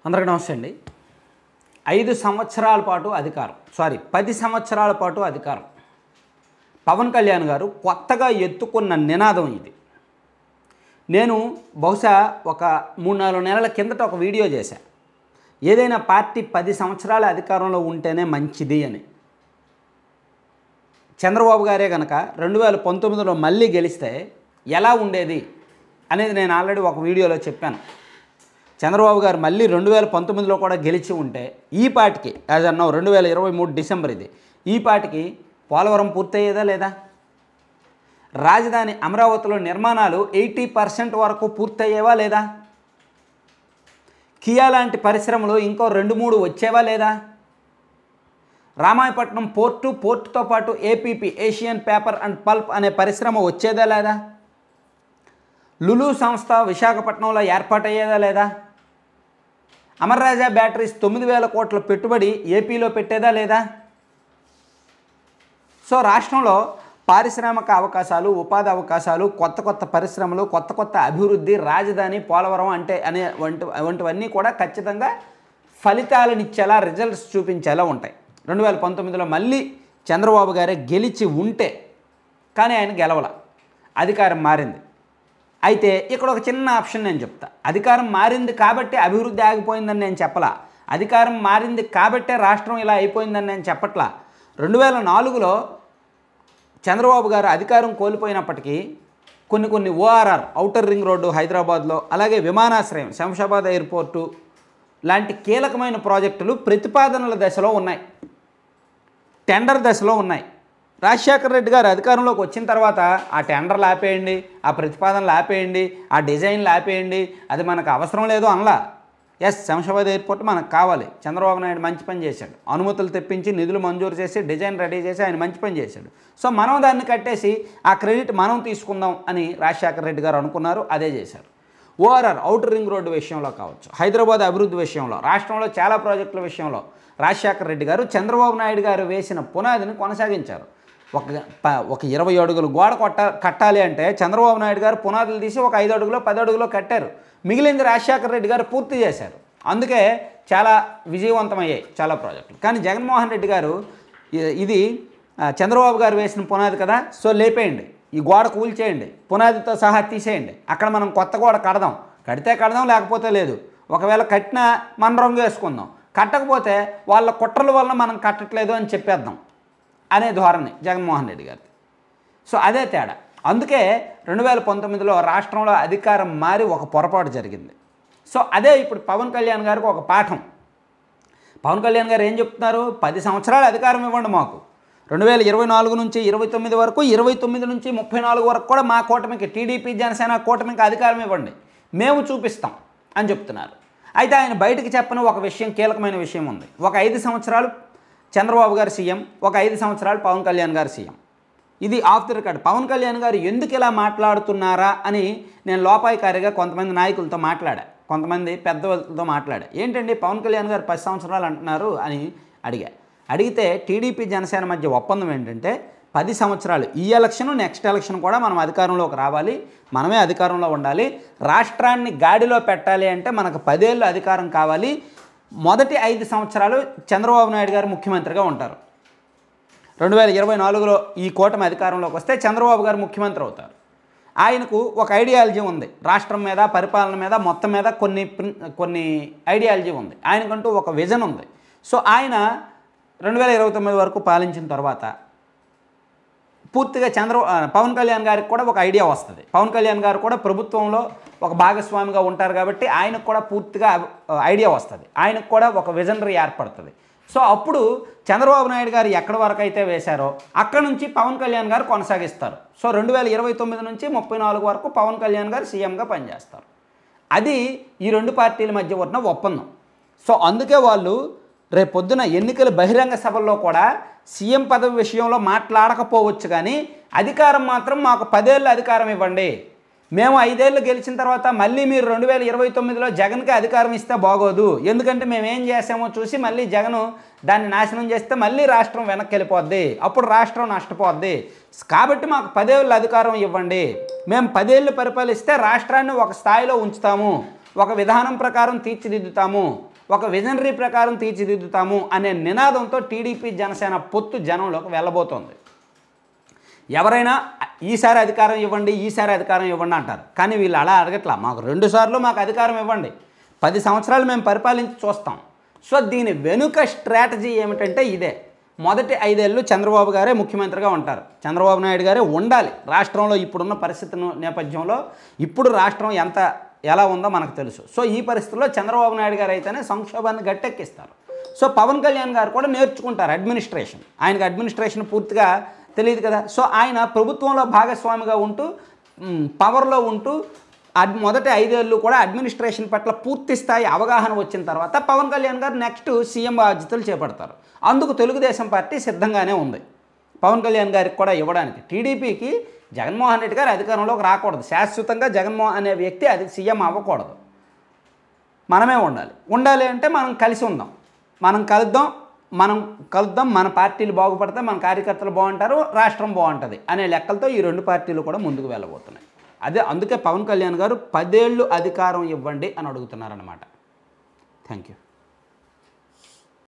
అందరికీ నమస్తే అండి. 5 సంవత్సరాల పాటు అధికారం 10 సంవత్సరాల పాటు అధికారం. పవన్ కళ్యాణ్ గారు కొత్తగా ఎత్తుకున్న నినాదం ఇది. నేను బహుశా ఒక 3-4 నెలల కిందట ఒక వీడియో చేశా. ఏదైనా పార్టీ 10 సంవత్సరాల అధికారంలో ఉంటేనే మంచిది అని. చంద్రబాబు గారే కనుక 2019లో మళ్ళీ గెలిస్తే ఎలా ఉండేది అనేది నేను ఆల్రెడీ ఒక వీడియోలో చెప్పాను. చంద్రబాబు గారు మళ్ళీ 2019లో కూడా గెలిచి ఉంటే ఈ పాటికి యాజ్ అన్నావు 2023 డిసెంబర్ ఇది, ఈ పాటికి పోలవరం పూర్తయ్యేదా లేదా? రాజధాని అమరావతిలో నిర్మాణాలు 80% వరకు పూర్తయ్యేవా లేదా? కియా లాంటి పరిశ్రమలు ఇంకో 2-3 వచ్చేవా లేదా? రామాయపట్నం పోర్టుతో పాటు APP Asian paper and pulp అనే పరిశ్రమ వచ్చేదా లేదా? లులు సంస్థ విశాఖపట్నంలో ఏర్పాటయ్యేదా లేదా? అమర్ రాజా బ్యాటరీస్ 9,000 కోట్ల పెట్టుబడి ఏపీలో పెట్టేదా లేదా? సో రాష్ట్రంలో పారిశ్రామిక అవకాశాలు, ఉపాధి అవకాశాలు, కొత్త పరిశ్రమలు, కొత్త అభివృద్ధి, రాజధాని, పోలవరం వంటివన్నీ కూడా ఖచ్చితంగా ఫలితాలనిచ్చేలా, రిజల్ట్స్ చూపించేలా ఉంటాయి. 2019లో మళ్ళీ చంద్రబాబు గారే గెలిచి ఉంటే, కానీ ఆయన గెలవల, అధికారం మారింది. అయితే ఇక్కడ ఒక చిన్న ఆప్షన్ నేను చెప్తా. అధికారం మారింది కాబట్టి అభివృద్ధి ఆగిపోయిందని నేను చెప్పలా. అధికారం మారింది కాబట్టే రాష్ట్రం ఇలా అయిపోయిందని నేను చెప్పట్లా. 2004లో చంద్రబాబు గారు అధికారం కోల్పోయినప్పటికీ కొన్ని ఓఆర్ఆర్ ఔటర్ రింగ్ రోడ్డు హైదరాబాద్లో, అలాగే విమానాశ్రయం శంషాబాద్ ఎయిర్పోర్టు లాంటి కీలకమైన ప్రాజెక్టులు ప్రతిపాదనల దశలో ఉన్నాయి, టెండర్ దశలో ఉన్నాయి. రాజశేఖర రెడ్డి గారు అధికారంలోకి వచ్చిన తర్వాత ఆ టెండర్లు ఆపేయండి, ఆ ప్రతిపాదనలు ఆపేయండి, ఆ డిజైన్లు ఆపేయండి, అది మనకు అవసరం లేదు అనలా. ఎస్, శంషాబాద్ ఎయిర్పోర్ట్ మనకు కావాలి. చంద్రబాబు నాయుడు మంచి పని చేశాడు. అనుమతులు తెప్పించి నిధులు మంజూరు చేసి డిజైన్ రెడీ చేసి ఆయన మంచి పని చేశాడు. సో మనం దాన్ని కట్టేసి ఆ క్రెడిట్ మనం తీసుకుందాం అని రాజశేఖర రెడ్డి గారు అనుకున్నారు, అదే చేశారు. ఓఆర్ఆర్ ఔటర్ రింగ్ రోడ్డు విషయంలో కావచ్చు, హైదరాబాద్ అభివృద్ధి విషయంలో, రాష్ట్రంలో చాలా ప్రాజెక్టుల విషయంలో రాజశేఖర రెడ్డి గారు చంద్రబాబు నాయుడు గారు వేసిన పునాదిని కొనసాగించారు. ఒక 20 అడుగులు గోడ కట్టాలి అంటే చంద్రబాబు నాయుడు గారు పునాదులు తీసి ఒక 5 అడుగులో 10 అడుగులో కట్టారు. మిగిలింది రాజశేఖర రెడ్డి గారు పూర్తి చేశారు. అందుకే చాలా విజయవంతమయ్యాయి చాలా ప్రాజెక్టులు. కానీ జగన్మోహన్ రెడ్డి గారు ఇది చంద్రబాబు గారు వేసిన పునాది కదా, సో లేపేయండి, ఈ గోడ కూల్చేయండి, పునాదితో సహా తీసేయండి, అక్కడ మనం కొత్త గోడ కడదాం, కడితే కడదాం లేకపోతే లేదు, ఒకవేళ కట్టినా మన రంగు వేసుకుందాం, కట్టకపోతే వాళ్ళ కుట్రల వల్ల మనం కట్టట్లేదు అని చెప్పేద్దాం అనే ధోరణి జగన్మోహన్ రెడ్డి గారిది. సో అదే తేడా. అందుకే 2019లో రాష్ట్రంలో అధికారం మారి ఒక పొరపాటు జరిగింది. సో అదే ఇప్పుడు పవన్ కళ్యాణ్ గారికి ఒక పాఠం. పవన్ కళ్యాణ్ గారు ఏం చెప్తున్నారు? 10 సంవత్సరాలు అధికారం ఇవ్వండి మాకు, 2024 నుంచి 29 వరకు, 29 నుంచి 34 వరకు కూడా మా కూటమికి, టీడీపీ జనసేన కూటమికి అధికారం ఇవ్వండి, మేము చూపిస్తాం అని చెప్తున్నారు. అయితే ఆయన బయటకు చెప్పని ఒక విషయం, కీలకమైన విషయం ఉంది. ఒక 5 సంవత్సరాలు చంద్రబాబు గారు సీఎం, ఒక 5 సంవత్సరాలు పవన్ కళ్యాణ్ గారు సీఎం. ఇది off the record. Pawan Kalyan గారు ఎందుకు ఇలా మాట్లాడుతున్నారా అని నేను లోపాయికారిగా కొంతమంది నాయకులతో మాట్లాడా, కొంతమంది పెద్దలతో మాట్లాడా. ఏంటండి పవన్ కళ్యాణ్ గారు 10 సంవత్సరాలు అంటున్నారు అని అడిగితే టీడీపీ జనసేన మధ్య ఒప్పందం ఏంటంటే 10 సంవత్సరాలు, ఈ ఎలక్షన్ నెక్స్ట్ ఎలక్షన్ కూడా మనం అధికారంలోకి రావాలి, మనమే అధికారంలో ఉండాలి, రాష్ట్రాన్ని గాడిలో పెట్టాలి అంటే మనకు 10 ఏళ్ళు అధికారం కావాలి, మొదటి 5 సంవత్సరాలు చంద్రబాబు నాయుడు గారు ముఖ్యమంత్రిగా ఉంటారు, 2024లో ఈ కూటమి అధికారంలోకి వస్తే చంద్రబాబు గారు ముఖ్యమంత్రి అవుతారు. ఆయనకు ఒక ఐడియాలజీ ఉంది, రాష్ట్రం మీద, పరిపాలన మీద, మొత్తం మీద కొన్ని ఐడియాలజీ ఉంది, ఆయనకంటూ ఒక విజన్ ఉంది. సో ఆయన 2029 వరకు పాలించిన తర్వాత పూర్తిగా పవన్ కళ్యాణ్ గారికి కూడా ఒక ఐడియా వస్తుంది. పవన్ కళ్యాణ్ గారు కూడా ప్రభుత్వంలో ఒక భాగస్వామిగా ఉంటారు కాబట్టి ఆయనకు కూడా పూర్తిగా ఐడియా వస్తుంది, ఆయనకు కూడా ఒక విజనరీ ఏర్పడుతుంది. సో అప్పుడు చంద్రబాబు నాయుడు గారు ఎక్కడి వరకు అయితే వేశారో అక్కడ నుంచి పవన్ కళ్యాణ్ గారు కొనసాగిస్తారు. సో 2029 నుంచి 34 వరకు పవన్ కళ్యాణ్ గారు సీఎంగా పనిచేస్తారు. అది ఈ రెండు పార్టీల మధ్య ఉన్న ఒప్పందం. సో అందుకే వాళ్ళు రేపొద్దున ఎన్నికల బహిరంగ సభల్లో కూడా సీఎం పదవి విషయంలో మాట్లాడకపోవచ్చు, కానీ అధికారం మాత్రం మాకు 10 ఏళ్ళు అధికారం ఇవ్వండి, మేము 5 ఏళ్ళు గెలిచిన తర్వాత మళ్ళీ మీరు 2029లో జగన్కి అధికారం ఇస్తే బాగోదు, ఎందుకంటే మేము ఏం చేసామో చూసి మళ్ళీ జగన్ దాన్ని నాశనం చేస్తే మళ్ళీ రాష్ట్రం వెనక్కి వెళ్ళిపోద్ది, అప్పుడు రాష్ట్రం నష్టపోద్ది, కాబట్టి మాకు 10 ఏళ్ళు అధికారం ఇవ్వండి, మేము 10 ఏళ్ళు పరిపాలిస్తే రాష్ట్రాన్ని ఒక స్థాయిలో ఉంచుతాము, ఒక విధానం ప్రకారం తీర్చిదిద్దుతాము, ఒక విజనరీ ప్రకారం తీర్చిదిద్దుతాము అనే నినాదంతో టీడీపీ జనసేన పొత్తు జనంలోకి వెళ్ళబోతోంది. ఎవరైనా ఈసారి అధికారం ఇవ్వండి, ఈసారి అధికారం ఇవ్వండి అంటారు. కానీ వీళ్ళు అలా అడగట్లా. మాకు 2 సార్లు మాకు అధికారం ఇవ్వండి, 10 సంవత్సరాలు మేము పరిపాలించి చూస్తాం. సో దీని వెనుక స్ట్రాటజీ ఏమిటంటే ఇదే. మొదటి 5 ఏళ్ళు చంద్రబాబు గారే ముఖ్యమంత్రిగా ఉంటారు, చంద్రబాబు నాయుడు గారే ఉండాలి. రాష్ట్రంలో ఇప్పుడున్న పరిస్థితి నేపథ్యంలో ఇప్పుడు రాష్ట్రం ఎలా ఉందో మనకు తెలుసు. సో ఈ పరిస్థితుల్లో చంద్రబాబు నాయుడు గారు అయితేనే సంక్షోభాన్ని గట్టెక్కిస్తారు. సో పవన్ కళ్యాణ్ గారు కూడా నేర్చుకుంటారు అడ్మినిస్ట్రేషన్. ఆయనకు అడ్మినిస్ట్రేషన్ పూర్తిగా తెలియదు కదా. సో ఆయన ప్రభుత్వంలో భాగస్వామిగా ఉంటూ పవర్లో ఉంటూ మొదటి 5 ఏళ్ళు కూడా అడ్మినిస్ట్రేషన్ పట్ల పూర్తి స్థాయి అవగాహన వచ్చిన తర్వాత పవన్ కళ్యాణ్ గారు నెక్స్ట్ సీఎం బాధ్యతలు చేపడతారు. అందుకు తెలుగుదేశం పార్టీ సిద్ధంగానే ఉంది పవన్ కళ్యాణ్ గారికి కూడా ఇవ్వడానికి. టీడీపీకి జగన్మోహన్ రెడ్డి గారు అధికారంలోకి రాకూడదు, శాశ్వతంగా జగన్మోహన్ అనే వ్యక్తి అది సీఎం అవ్వకూడదు, మనమే ఉండాలి అంటే మనం కలిసి ఉందాం, మనం కలుద్దాం, మన పార్టీలు బాగుపడతాయి, మన కార్యకర్తలు బాగుంటారు, రాష్ట్రం బాగుంటుంది అనే లెక్కలతో ఈ 2 పార్టీలు కూడా ముందుకు వెళ్ళబోతున్నాయి. అందుకే పవన్ కళ్యాణ్ గారు 10 ఏళ్ళు అధికారం ఇవ్వండి అని అడుగుతున్నారన్నమాట. Thank you.